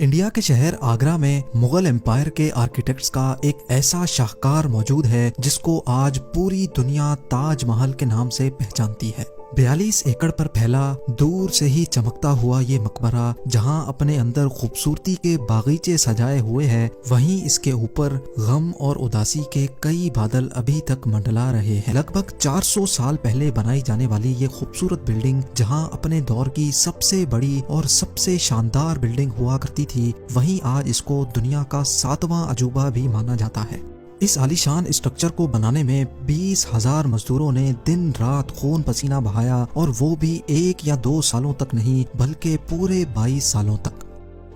India کے شہر آگرہ میں مغل امپائر کے آرکیٹیکٹس کا ایک ایسا شاہکار موجود ہے جس کو آج پوری دنیا تاج محل کے نام سے پہچانتی ہے۔ 42 ایکڑ پر پھیلا دور سے ہی چمکتا ہوا یہ مقبرہ جہاں اپنے اندر خوبصورتی کے باغیچے سجائے ہوئے ہے، وہیں اس کے اوپر غم اور اداسی کے کئی بادل ابھی تک منڈلا رہے ہیں۔ لگ بھگ 400 سال پہلے بنائی جانے والی یہ خوبصورت بلڈنگ جہاں اپنے دور کی سب سے بڑی اور سب سے شاندار بلڈنگ ہوا کرتی تھی، وہیں آج اس کو دنیا کا 7واں عجوبہ بھی مانا جاتا ہے۔ اس عالیشان اسٹرکچر کو بنانے میں 20,000 مزدوروں نے دن رات خون پسینہ بہایا، اور وہ بھی 1 یا 2 سالوں تک نہیں بلکہ پورے 22 سالوں تک۔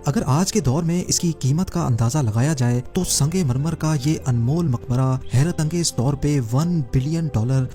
اگر آج کے دور میں اس کی قیمت کا اندازہ لگایا جائے تو سنگ مرمر کا یہ انمول مقبرہ حیرت انگیز طور پہ $1 بلین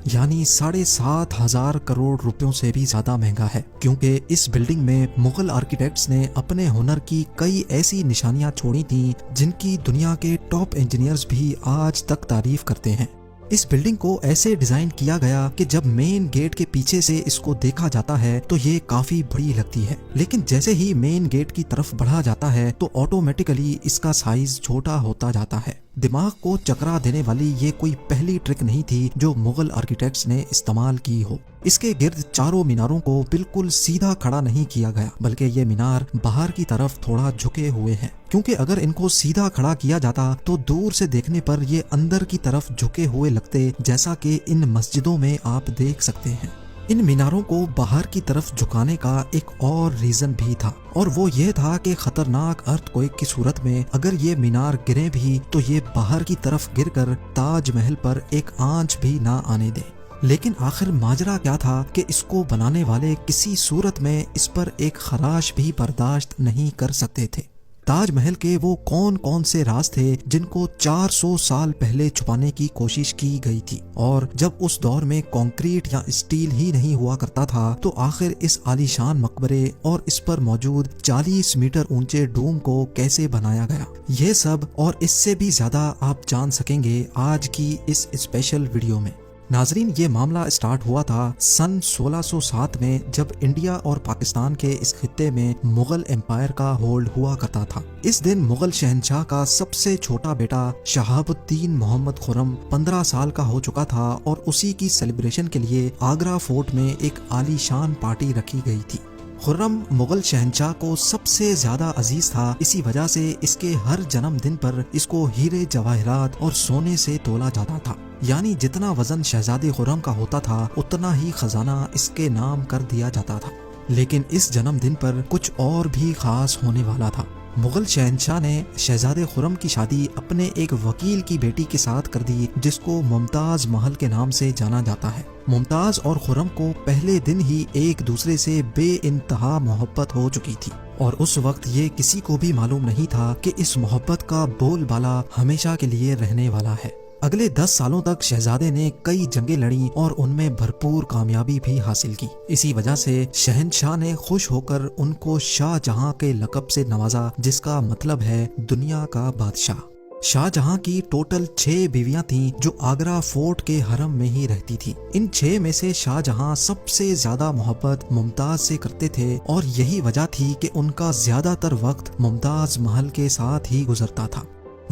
یعنی 7,500 کروڑ روپیوں سے بھی زیادہ مہنگا ہے، کیونکہ اس بلڈنگ میں مغل آرکیٹیکٹس نے اپنے ہنر کی کئی ایسی نشانیاں چھوڑی تھیں جن کی دنیا کے ٹاپ انجینئرز بھی آج تک تعریف کرتے ہیں۔ اس بلڈنگ کو ایسے ڈیزائن کیا گیا کہ جب مین گیٹ کے پیچھے سے اس کو دیکھا جاتا ہے تو یہ کافی بڑی لگتی ہے، لیکن جیسے ہی مین گیٹ کی طرف بڑھا جاتا ہے تو آٹومیٹیکلی اس کا سائز چھوٹا ہوتا جاتا ہے۔ دماغ کو چکرا دینے والی یہ کوئی پہلی ٹرک نہیں تھی جو مغل آرکیٹیکٹس نے استعمال کی ہو۔ اس کے گرد چاروں میناروں کو بالکل سیدھا کھڑا نہیں کیا گیا، بلکہ یہ مینار باہر کی طرف تھوڑا جھکے ہوئے ہیں، کیونکہ اگر ان کو سیدھا کھڑا کیا جاتا تو دور سے دیکھنے پر یہ اندر کی طرف جھکے ہوئے لگتے، جیسا کہ ان مسجدوں میں آپ دیکھ سکتے ہیں۔ ان میناروں کو باہر کی طرف جھکانے کا ایک اور ریزن بھی تھا، اور وہ یہ تھا کہ خطرناک ارتھ کوئک کی صورت میں اگر یہ مینار گرے بھی تو یہ باہر کی طرف گر کر تاج محل پر ایک آنچ بھی نہ آنے دے۔ لیکن آخر ماجرا کیا تھا کہ اس کو بنانے والے کسی صورت میں اس پر ایک خراش بھی برداشت نہیں کر سکتے تھے۔ تاج محل کے وہ کون سے راز تھے جن کو 400 سال پہلے چھپانے کی کوشش کی گئی تھی، اور جب اس دور میں کنکریٹ یا اسٹیل ہی نہیں ہوا کرتا تھا تو آخر اس عالیشان مقبرے اور اس پر موجود 40 میٹر اونچے ڈوم کو کیسے بنایا گیا؟ یہ سب اور اس سے بھی زیادہ آپ جان سکیں گے آج کی اس اسپیشل ویڈیو میں۔ ناظرین، یہ معاملہ اسٹارٹ ہوا تھا سن 1607 میں، جب انڈیا اور پاکستان کے اس خطے میں مغل امپائر کا ہولڈ ہوا کرتا تھا۔ اس دن مغل شہنشاہ کا سب سے چھوٹا بیٹا شہاب الدین محمد خرم 15 سال کا ہو چکا تھا، اور اسی کی سیلیبریشن کے لیے آگرہ فورٹ میں ایک عالیشان پارٹی رکھی گئی تھی۔ خرم مغل شہنشاہ کو سب سے زیادہ عزیز تھا، اسی وجہ سے اس کے ہر جنم دن پر اس کو ہیرے جواہرات اور سونے سے تولا جاتا تھا، یعنی جتنا وزن شہزادے خرم کا ہوتا تھا اتنا ہی خزانہ اس کے نام کر دیا جاتا تھا۔ لیکن اس جنم دن پر کچھ اور بھی خاص ہونے والا تھا۔ مغل شہنشاہ نے شہزادے خرم کی شادی اپنے ایک وکیل کی بیٹی کے ساتھ کر دی جس کو ممتاز محل کے نام سے جانا جاتا ہے۔ ممتاز اور خرم کو پہلے دن ہی ایک دوسرے سے بے انتہا محبت ہو چکی تھی، اور اس وقت یہ کسی کو بھی معلوم نہیں تھا کہ اس محبت کا بول بالا ہمیشہ کے لیے رہنے والا ہے۔ اگلے 10 سالوں تک شہزادے نے کئی جنگیں لڑیں اور ان میں بھرپور کامیابی بھی حاصل کی۔ اسی وجہ سے شہنشاہ نے خوش ہو کر ان کو شاہ جہاں کے لقب سے نوازا، جس کا مطلب ہے دنیا کا بادشاہ۔ شاہ جہاں کی ٹوٹل 6 بیویاں تھیں جو آگرہ فورٹ کے حرم میں ہی رہتی تھی۔ ان 6 میں سے شاہ جہاں سب سے زیادہ محبت ممتاز سے کرتے تھے، اور یہی وجہ تھی کہ ان کا زیادہ تر وقت ممتاز محل کے ساتھ ہی گزرتا تھا۔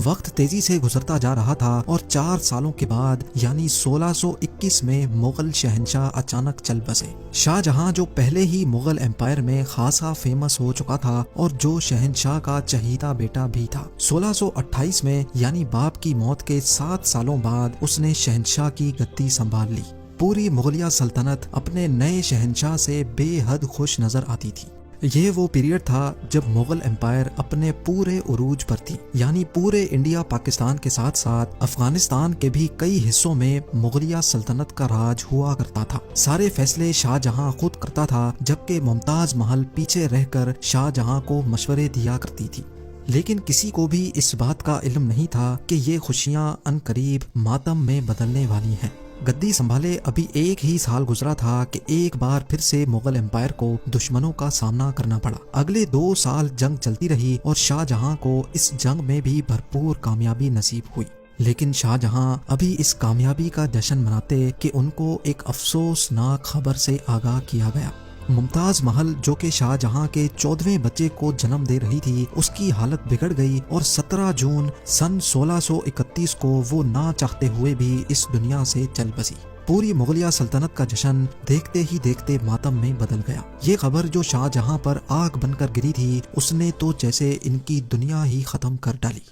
وقت تیزی سے گزرتا جا رہا تھا، اور 4 سالوں کے بعد یعنی 1621 میں مغل شہنشاہ اچانک چل بسے۔ شاہ جہاں جو پہلے ہی مغل امپائر میں خاصا فیمس ہو چکا تھا اور جو شہنشاہ کا چہیتا بیٹا بھی تھا، 1628 میں یعنی باپ کی موت کے 7 سالوں بعد اس نے شہنشاہ کی گدی سنبھال لی۔ پوری مغلیہ سلطنت اپنے نئے شہنشاہ سے بے حد خوش نظر آتی تھی۔ یہ وہ پیریڈ تھا جب مغل امپائر اپنے پورے عروج پر تھی، یعنی پورے انڈیا پاکستان کے ساتھ ساتھ افغانستان کے بھی کئی حصوں میں مغلیہ سلطنت کا راج ہوا کرتا تھا۔ سارے فیصلے شاہ جہاں خود کرتا تھا، جبکہ ممتاز محل پیچھے رہ کر شاہ جہاں کو مشورے دیا کرتی تھی۔ لیکن کسی کو بھی اس بات کا علم نہیں تھا کہ یہ خوشیاں عنقریب ماتم میں بدلنے والی ہیں۔ گدی سنبھالے ابھی 1 ہی سال گزرا تھا کہ ایک بار پھر سے مغل امپائر کو دشمنوں کا سامنا کرنا پڑا۔ اگلے 2 سال جنگ چلتی رہی اور شاہ جہاں کو اس جنگ میں بھی بھرپور کامیابی نصیب ہوئی، لیکن شاہ جہاں ابھی اس کامیابی کا جشن مناتے کہ ان کو ایک افسوسناک خبر سے آگاہ کیا گیا۔ ممتاز محل جو کہ شاہ جہاں کے 14ویں بچے کو جنم دے رہی تھی، اس کی حالت بگڑ گئی اور 17 جون سن 1631 کو وہ نہ چاہتے ہوئے بھی اس دنیا سے چل بسی۔ پوری مغلیہ سلطنت کا جشن دیکھتے ہی دیکھتے ماتم میں بدل گیا۔ یہ خبر جو شاہ جہاں پر آگ بن کر گری تھی، اس نے تو جیسے ان کی دنیا ہی ختم کر ڈالی۔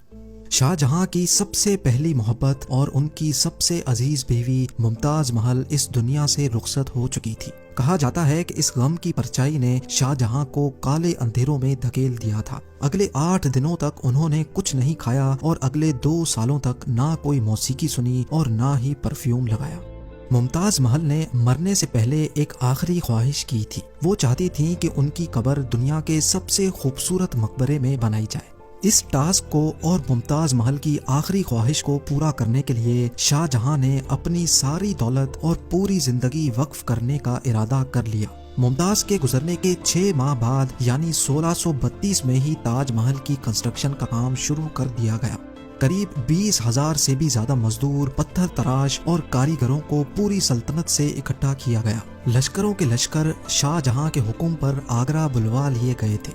شاہ جہاں کی سب سے پہلی محبت اور ان کی سب سے عزیز بیوی ممتاز محل اس دنیا سے رخصت ہو چکی تھی۔ کہا جاتا ہے کہ اس غم کی پرچائی نے شاہ جہاں کو کالے اندھیروں میں دھکیل دیا تھا۔ اگلے 8 دنوں تک انہوں نے کچھ نہیں کھایا اور اگلے 2 سالوں تک نہ کوئی موسیقی سنی اور نہ ہی پرفیوم لگایا۔ ممتاز محل نے مرنے سے پہلے ایک آخری خواہش کی تھی۔ وہ چاہتی تھی کہ ان کی قبر دنیا کے سب سے خوبصورت مقبرے میں بنائی جائے۔ اس ٹاسک کو اور ممتاز محل کی آخری خواہش کو پورا کرنے کے لیے شاہ جہاں نے اپنی ساری دولت اور پوری زندگی وقف کرنے کا ارادہ کر لیا۔ ممتاز کے گزرنے کے 6 ماہ بعد یعنی 1632 میں ہی تاج محل کی کنسٹرکشن کا کام شروع کر دیا گیا۔ قریب 20,000 سے بھی زیادہ مزدور، پتھر تراش اور کاریگروں کو پوری سلطنت سے اکٹھا کیا گیا۔ لشکروں کے لشکر شاہ جہاں کے حکم پر آگرہ بلوا لیے گئے تھے۔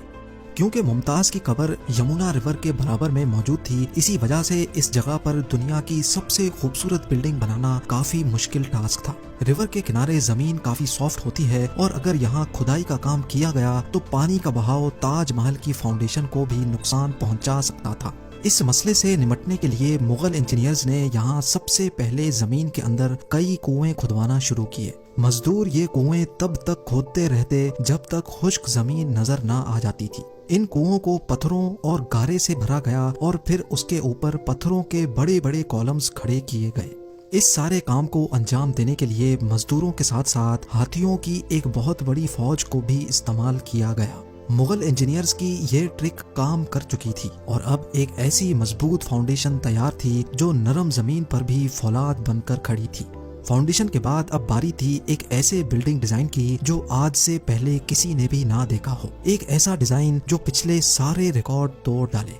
کیونکہ ممتاز کی قبر یمنا ریور کے برابر میں موجود تھی، اسی وجہ سے اس جگہ پر دنیا کی سب سے خوبصورت بلڈنگ بنانا کافی مشکل ٹاسک تھا۔ ریور کے کنارے زمین کافی سافٹ ہوتی ہے اور اگر یہاں کھدائی کا کام کیا گیا تو پانی کا بہاؤ تاج محل کی فاؤنڈیشن کو بھی نقصان پہنچا سکتا تھا۔ اس مسئلے سے نمٹنے کے لیے مغل انجینئرز نے یہاں سب سے پہلے زمین کے اندر کئی کنویں کھدوانا شروع کیے۔ مزدور یہ کنویں تب تک کھودتے رہتے جب تک خشک زمین نظر نہ آ جاتی تھی۔ ان کنووں کو پتھروں اور گارے سے بھرا گیا اور پھر اس کے اوپر پتھروں کے بڑے بڑے کالمز کھڑے کیے گئے۔ اس سارے کام کو انجام دینے کے لیے مزدوروں کے ساتھ ساتھ ہاتھیوں کی ایک بہت بڑی فوج کو بھی استعمال کیا گیا۔ مغل انجینئرز کی یہ ٹرک کام کر چکی تھی اور اب ایک ایسی مضبوط فاؤنڈیشن تیار تھی جو نرم زمین پر بھی فولاد بن کر کھڑی تھی۔ فاؤنڈیشن کے بعد اب باری تھی ایک ایسے بلڈنگ ڈیزائن کی جو آج سے پہلے کسی نے بھی نہ دیکھا ہو، ایک ایسا ڈیزائن جو پچھلے سارے ریکارڈ توڑ ڈالے۔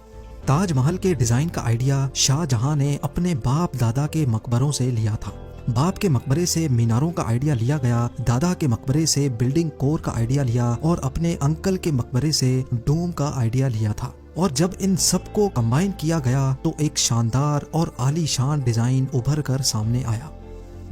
تاج محل کے ڈیزائن کا آئیڈیا شاہ جہاں نے اپنے باپ دادا کے مقبروں سے لیا تھا۔ باپ کے مقبرے سے میناروں کا آئیڈیا لیا گیا، دادا کے مقبرے سے بلڈنگ کور کا آئیڈیا لیا اور اپنے انکل کے مقبرے سے ڈوم کا آئیڈیا لیا تھا۔ اور جب ان سب کو کمبائن کیا گیا تو ایک شاندار اور عالی شان ڈیزائن ابھر کر سامنے آیا۔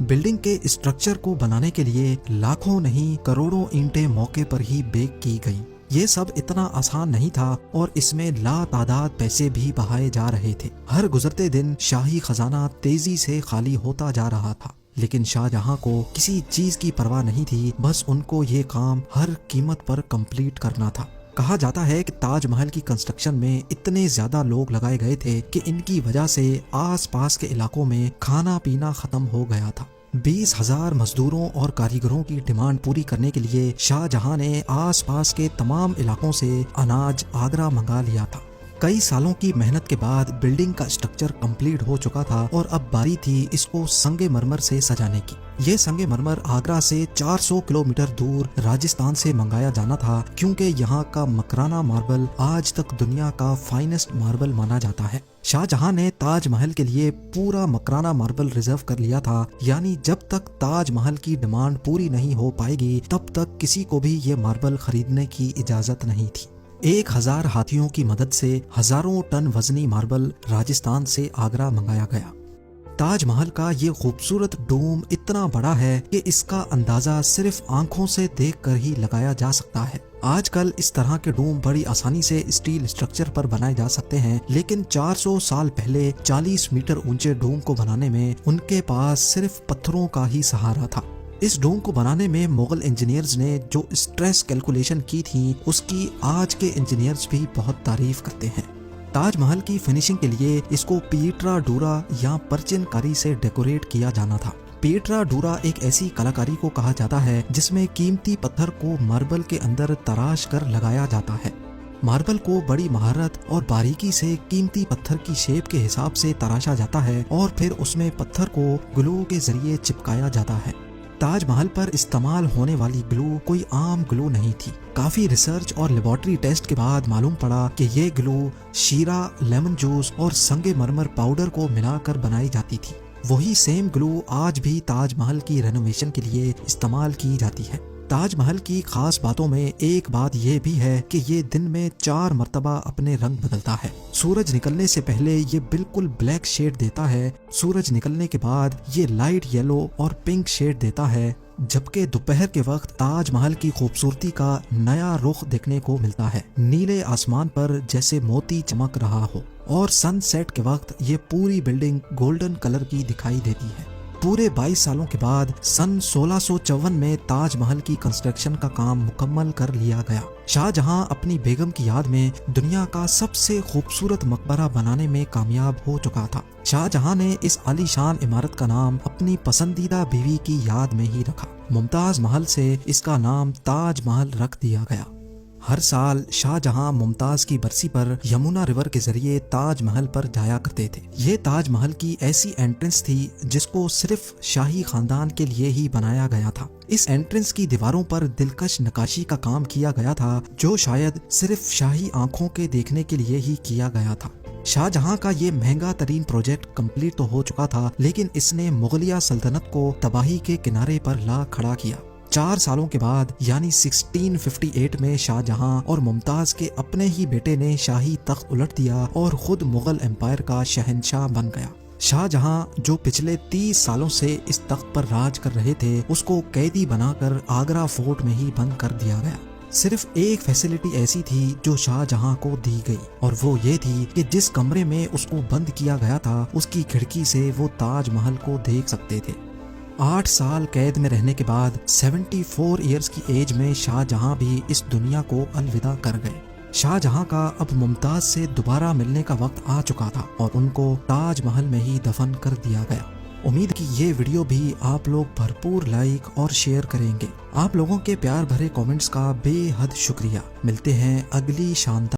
بلڈنگ کے اسٹرکچر کو بنانے کے لیے لاکھوں نہیں کروڑوں اینٹیں موقع پر ہی بیک کی گئیں۔ یہ سب اتنا آسان نہیں تھا اور اس میں لا تعداد پیسے بھی بہائے جا رہے تھے۔ ہر گزرتے دن شاہی خزانہ تیزی سے خالی ہوتا جا رہا تھا، لیکن شاہ جہاں کو کسی چیز کی پرواہ نہیں تھی، بس ان کو یہ کام ہر قیمت پر کمپلیٹ کرنا تھا۔ کہا جاتا ہے کہ تاج محل کی کنسٹرکشن میں اتنے زیادہ لوگ لگائے گئے تھے کہ ان کی وجہ سے آس پاس کے علاقوں میں کھانا پینا ختم ہو گیا تھا۔ 20,000 مزدوروں اور کاریگروں کی ڈیمانڈ پوری کرنے کے لیے شاہ جہاں نے آس پاس کے تمام علاقوں سے اناج آگرہ منگا لیا تھا۔ کئی سالوں کی محنت کے بعد بلڈنگ کا اسٹرکچر کمپلیٹ ہو چکا تھا اور اب باری تھی اس کو سنگ مرمر سے سجانے کی۔ یہ سنگ مرمر آگرہ سے 400 کلومیٹر دور راجستھان سے منگایا جانا تھا، کیونکہ یہاں کا مکرانہ ماربل آج تک دنیا کا فائنسٹ ماربل مانا جاتا ہے۔ شاہ جہاں نے تاج محل کے لیے پورا مکرانہ ماربل ریزرو کر لیا تھا، یعنی جب تک تاج محل کی ڈیمانڈ پوری نہیں ہو پائے گی تب تک کسی کو بھی یہ ماربل خریدنے کی اجازت نہیں تھی۔ 1000 ہاتھیوں کی مدد سے ہزاروں ٹن وزنی ماربل راجستھان سے آگرہ منگایا گیا۔ تاج محل کا یہ خوبصورت ڈوم اتنا بڑا ہے کہ اس کا اندازہ صرف آنکھوں سے دیکھ کر ہی لگایا جا سکتا ہے۔ آج کل اس طرح کے ڈوم بڑی آسانی سے اسٹیل اسٹرکچر پر بنائے جا سکتے ہیں، لیکن 400 سال پہلے 40 میٹر اونچے ڈوم کو بنانے میں ان کے پاس صرف پتھروں کا ہی سہارا تھا۔ اس ڈوم کو بنانے میں مغل انجینئرز نے جو اسٹریس کیلکولیشن کی تھی اس کی آج کے انجینئرز بھی بہت تعریف کرتے ہیں۔ تاج محل کی فنیشنگ کے لیے اس کو پیٹرا ڈورا یا پرچن کاری سے ڈیکوریٹ کیا جانا تھا۔ پیٹرا ڈورا ایک ایسی کلاکاری کو کہا جاتا ہے جس میں قیمتی پتھر کو ماربل کے اندر تراش کر لگایا جاتا ہے۔ ماربل کو بڑی مہارت اور باریکی سے قیمتی پتھر کی شیپ کے حساب سے تراشا جاتا ہے اور پھر اس میں پتھر کو گلو کے ذریعے چپکایا جاتا ہے۔ تاج محل پر استعمال ہونے والی گلو کوئی عام گلو نہیں تھی۔ کافی ریسرچ اور لیبارٹری ٹیسٹ کے بعد معلوم پڑا کہ یہ گلو شیرہ، لیمن جوس اور سنگ مرمر پاؤڈر کو ملا کر بنائی جاتی تھی۔ وہی سیم گلو آج بھی تاج محل کی رینوویشن کے لیے استعمال کی جاتی ہے۔ تاج محل کی خاص باتوں میں ایک بات یہ بھی ہے کہ یہ دن میں 4 مرتبہ اپنے رنگ بدلتا ہے۔ سورج نکلنے سے پہلے یہ بالکل بلیک شیڈ دیتا ہے، سورج نکلنے کے بعد یہ لائٹ یلو اور پنک شیڈ دیتا ہے، جبکہ دوپہر کے وقت تاج محل کی خوبصورتی کا نیا رخ دیکھنے کو ملتا ہے، نیلے آسمان پر جیسے موتی چمک رہا ہو، اور سن سیٹ کے وقت یہ پوری بلڈنگ گولڈن کلر کی دکھائی دیتی ہے۔ پورے 22 سالوں کے بعد سن 1654 میں تاج محل کی کنسٹرکشن کا کام مکمل کر لیا گیا۔ شاہ جہاں اپنی بیگم کی یاد میں دنیا کا سب سے خوبصورت مقبرہ بنانے میں کامیاب ہو چکا تھا۔ شاہ جہاں نے اس عالی شان عمارت کا نام اپنی پسندیدہ بیوی کی یاد میں ہی رکھا۔ ممتاز محل سے اس کا نام تاج محل رکھ دیا گیا۔ ہر سال شاہ جہاں ممتاز کی برسی پر یمنا ریور کے ذریعے تاج محل پر جایا کرتے تھے۔ یہ تاج محل کی ایسی انٹرنس تھی جس کو صرف شاہی خاندان کے لیے ہی بنایا گیا تھا۔ اس انٹرنس کی دیواروں پر دلکش نقاشی کا کام کیا گیا تھا جو شاید صرف شاہی آنکھوں کے دیکھنے کے لیے ہی کیا گیا تھا۔ شاہ جہاں کا یہ مہنگا ترین پروجیکٹ کمپلیٹ تو ہو چکا تھا، لیکن اس نے مغلیہ سلطنت کو تباہی کے کنارے پر لا کھڑا کیا۔ 4 سالوں کے بعد یعنی 1658 میں شاہ جہاں اور ممتاز کے اپنے ہی بیٹے نے شاہی تخت الٹ دیا اور خود مغل امپائر کا شہنشاہ بن گیا۔ شاہ جہاں جو پچھلے 30 سالوں سے اس تخت پر راج کر رہے تھے، اس کو قیدی بنا کر آگرہ فورٹ میں ہی بند کر دیا گیا۔ صرف ایک فیسلٹی ایسی تھی جو شاہ جہاں کو دی گئی، اور وہ یہ تھی کہ جس کمرے میں اس کو بند کیا گیا تھا اس کی کھڑکی سے وہ تاج محل کو دیکھ سکتے تھے۔ 8 سال قید میں رہنے کے بعد 74 ایئرز کی ایج میں شاہ جہاں بھی اس دنیا کو الوداع کر گئے۔ شاہ جہاں کا اب ممتاز سے دوبارہ ملنے کا وقت آ چکا تھا اور ان کو تاج محل میں ہی دفن کر دیا گیا۔ امید کی یہ ویڈیو بھی آپ لوگ بھرپور لائک اور شیئر کریں گے۔ آپ لوگوں کے پیار بھرے کامنٹس کا بے حد شکریہ۔ ملتے ہیں اگلی شاندار